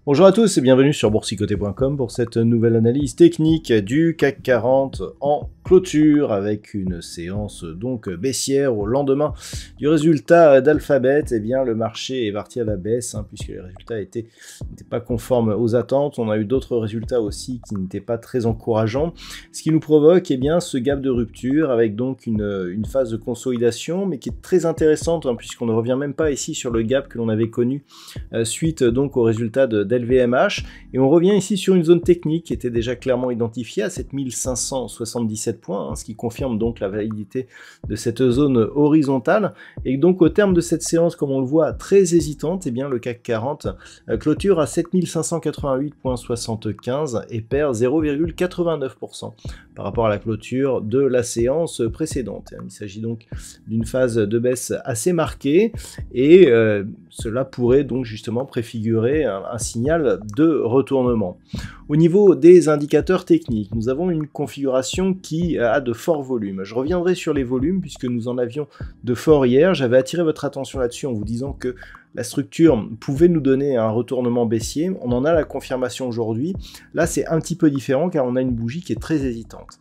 Bonjour à tous et bienvenue sur boursicoté.com pour cette nouvelle analyse technique du CAC 40 en clôture avec une séance donc baissière au lendemain du résultat d'Alphabet. Eh bien le marché est parti à la baisse puisque les résultats n'étaient pas conformes aux attentes. On a eu d'autres résultats aussi qui n'étaient pas très encourageants, ce qui nous provoque bien ce gap de rupture avec donc une phase de consolidation mais qui est très intéressante puisqu'on ne revient même pas ici sur le gap que l'on avait connu suite donc au résultat d'LVMH, et on revient ici sur une zone technique qui était déjà clairement identifiée à 7577 points, ce qui confirme donc la validité de cette zone horizontale. Et donc au terme de cette séance, comme on le voit très hésitante, bien le CAC 40 clôture à 7588,75 et perd 0,89% par rapport à la clôture de la séance précédente. Il s'agit donc d'une phase de baisse assez marquée et cela pourrait donc justement préfigurer un signal de retournement. Au niveau des indicateurs techniques, nous avons une configuration qui a de forts volumes. Je reviendrai sur les volumes puisque nous en avions de forts hier. J'avais attiré votre attention là-dessus en vous disant que la structure pouvait nous donner un retournement baissier. On en a la confirmation aujourd'hui. Là, c'est un petit peu différent car on a une bougie qui est très hésitante.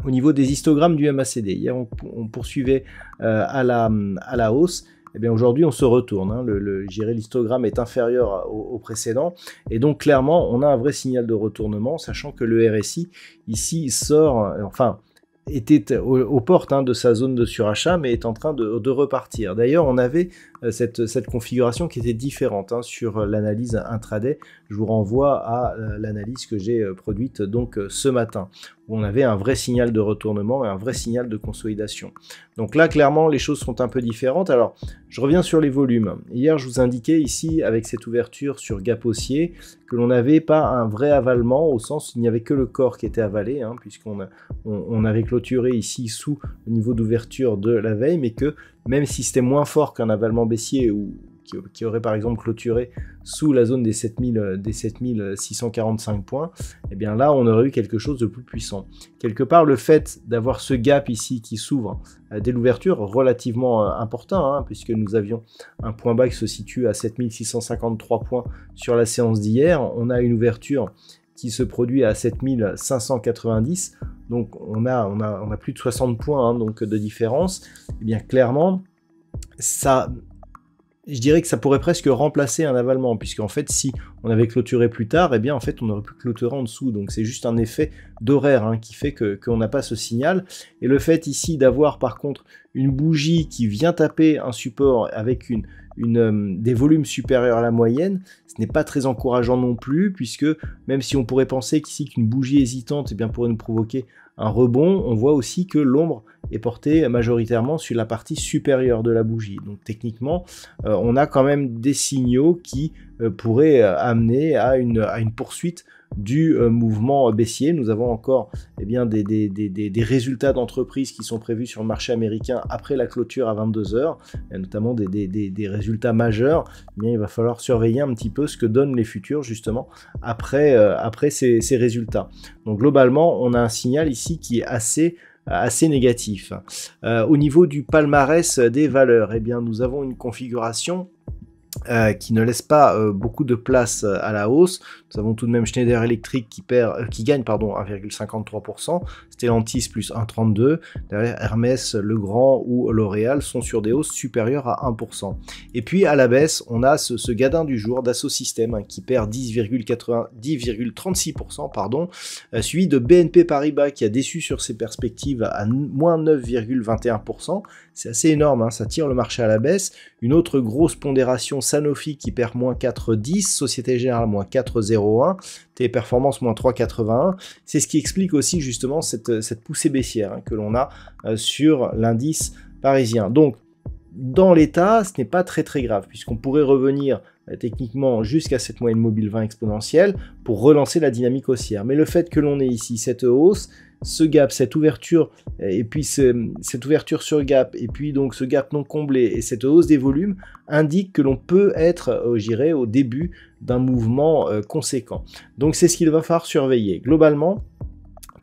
Au niveau des histogrammes du MACD, hier on poursuivait à la hausse. Eh bien aujourd'hui on se retourne, l'histogramme est inférieur au précédent et donc clairement on a un vrai signal de retournement, sachant que le RSI ici sort, était aux portes de sa zone de surachat mais est en train de repartir. D'ailleurs on avait cette configuration qui était différente sur l'analyse intraday. Je vous renvoie à l'analyse que j'ai produite donc ce matin, où on avait un vrai signal de retournement et un vrai signal de consolidation. Donc là, clairement, les choses sont un peu différentes. Alors, je reviens sur les volumes. Hier, je vous indiquais ici, avec cette ouverture sur gap haussier, que l'on n'avait pas un vrai avalement, au sens où il n'y avait que le corps qui était avalé, puisqu'on avait clôturé ici sous le niveau d'ouverture de la veille, mais que même si c'était moins fort qu'un avalement baissier ou qui aurait par exemple clôturé sous la zone des 7645 points, et bien là on aurait eu quelque chose de plus puissant. Quelque part le fait d'avoir ce gap ici qui s'ouvre dès l'ouverture relativement important, puisque nous avions un point bas qui se situe à 7653 points sur la séance d'hier, on a une ouverture qui se produit à 7590, donc on a plus de 60 points donc de différence. Et bien clairement ça, je dirais que ça pourrait presque remplacer un avalement, puisqu'en fait, si on avait clôturé plus tard, eh bien, en fait, on aurait pu clôturer en dessous. Donc, c'est juste un effet d'horaire qui fait qu'on n'a pas ce signal. Et le fait ici d'avoir, par contre, une bougie qui vient taper un support avec des volumes supérieurs à la moyenne, ce n'est pas très encourageant non plus, puisque même si on pourrait penser qu'ici qu'une bougie hésitante pourrait nous provoquer un rebond, on voit aussi que l'ombre est portée majoritairement sur la partie supérieure de la bougie. Donc techniquement, on a quand même des signaux qui pourraient amener à une poursuite du mouvement baissier. Nous avons encore des résultats d'entreprise qui sont prévus sur le marché américain après la clôture à 22h, notamment des résultats majeurs. Il va falloir surveiller un petit peu ce que donnent les futurs justement après ces résultats. Donc globalement, on a un signal ici qui est assez négatif. Au niveau du palmarès des valeurs, nous avons une configuration qui ne laisse pas beaucoup de place à la hausse. Nous avons tout de même Schneider Electric qui gagne 1,53%, Stellantis plus 1,32%, derrière Hermès, Legrand ou L'Oréal sont sur des hausses supérieures à 1%. Et puis à la baisse, on a ce gadin du jour Dassault Systèmes qui perd 10,36%, suivi de BNP Paribas qui a déçu sur ses perspectives à moins 9,21%. C'est assez énorme, ça tire le marché à la baisse. Une autre grosse pondération, Sanofi qui perd moins 4,10, Société Générale moins 4,01, Téléperformance moins 3,81. C'est ce qui explique aussi justement cette poussée baissière que l'on a sur l'indice parisien. Donc dans l'état, ce n'est pas très grave, puisqu'on pourrait revenir techniquement jusqu'à cette moyenne mobile 20 exponentielle pour relancer la dynamique haussière. Mais le fait que l'on ait ici cette hausse, ce gap, cette ouverture, et puis cette ouverture sur gap, et puis donc ce gap non comblé, et cette hausse des volumes, indiquent que l'on peut être, je dirais, au début d'un mouvement conséquent. Donc c'est ce qu'il va falloir surveiller. Globalement,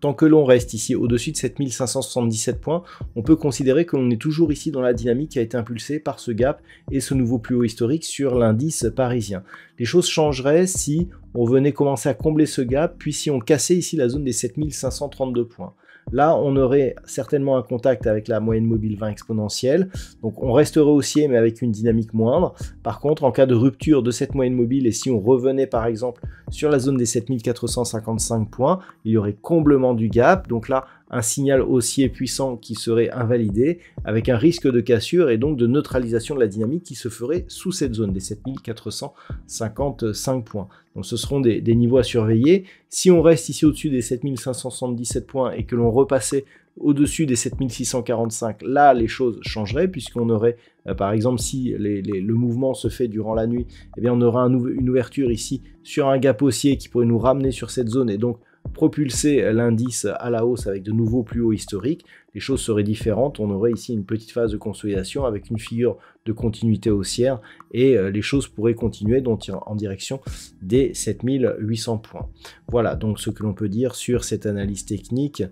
tant que l'on reste ici au-dessus de 7577 points, on peut considérer que l'on est toujours ici dans la dynamique qui a été impulsée par ce gap et ce nouveau plus haut historique sur l'indice parisien. Les choses changeraient si on venait commencer à combler ce gap, puis si on cassait ici la zone des 7532 points. Là, on aurait certainement un contact avec la moyenne mobile 20 exponentielle, donc on resterait haussier mais avec une dynamique moindre. Par contre, en cas de rupture de cette moyenne mobile et si on revenait par exemple sur la zone des 7455 points, il y aurait comblement du gap, donc là, un signal haussier puissant qui serait invalidé avec un risque de cassure et donc de neutralisation de la dynamique qui se ferait sous cette zone des 7455 points. Donc ce seront des niveaux à surveiller. Si on reste ici au-dessus des 7577 points et que l'on repassait au-dessus des 7645, là les choses changeraient puisqu'on aurait, par exemple, si le mouvement se fait durant la nuit, eh bien on aura une ouverture ici sur un gap haussier qui pourrait nous ramener sur cette zone et donc propulser l'indice à la hausse avec de nouveaux plus hauts historiques. Les choses seraient différentes, on aurait ici une petite phase de consolidation avec une figure de continuité haussière et les choses pourraient continuer donc en direction des 7800 points. Voilà donc ce que l'on peut dire sur cette analyse technique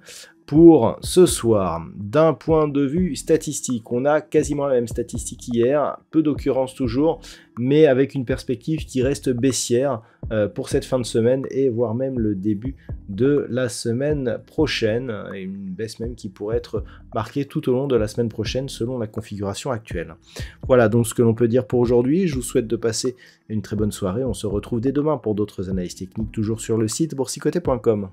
pour ce soir. D'un point de vue statistique, on a quasiment la même statistique qu'hier, peu d'occurrences toujours, mais avec une perspective qui reste baissière pour cette fin de semaine et voire même le début de la semaine prochaine, et une baisse même qui pourrait être marquée tout au long de la semaine prochaine selon la configuration actuelle. Voilà donc ce que l'on peut dire pour aujourd'hui. Je vous souhaite de passer une très bonne soirée. On se retrouve dès demain pour d'autres analyses techniques, toujours sur le site boursicoté.com.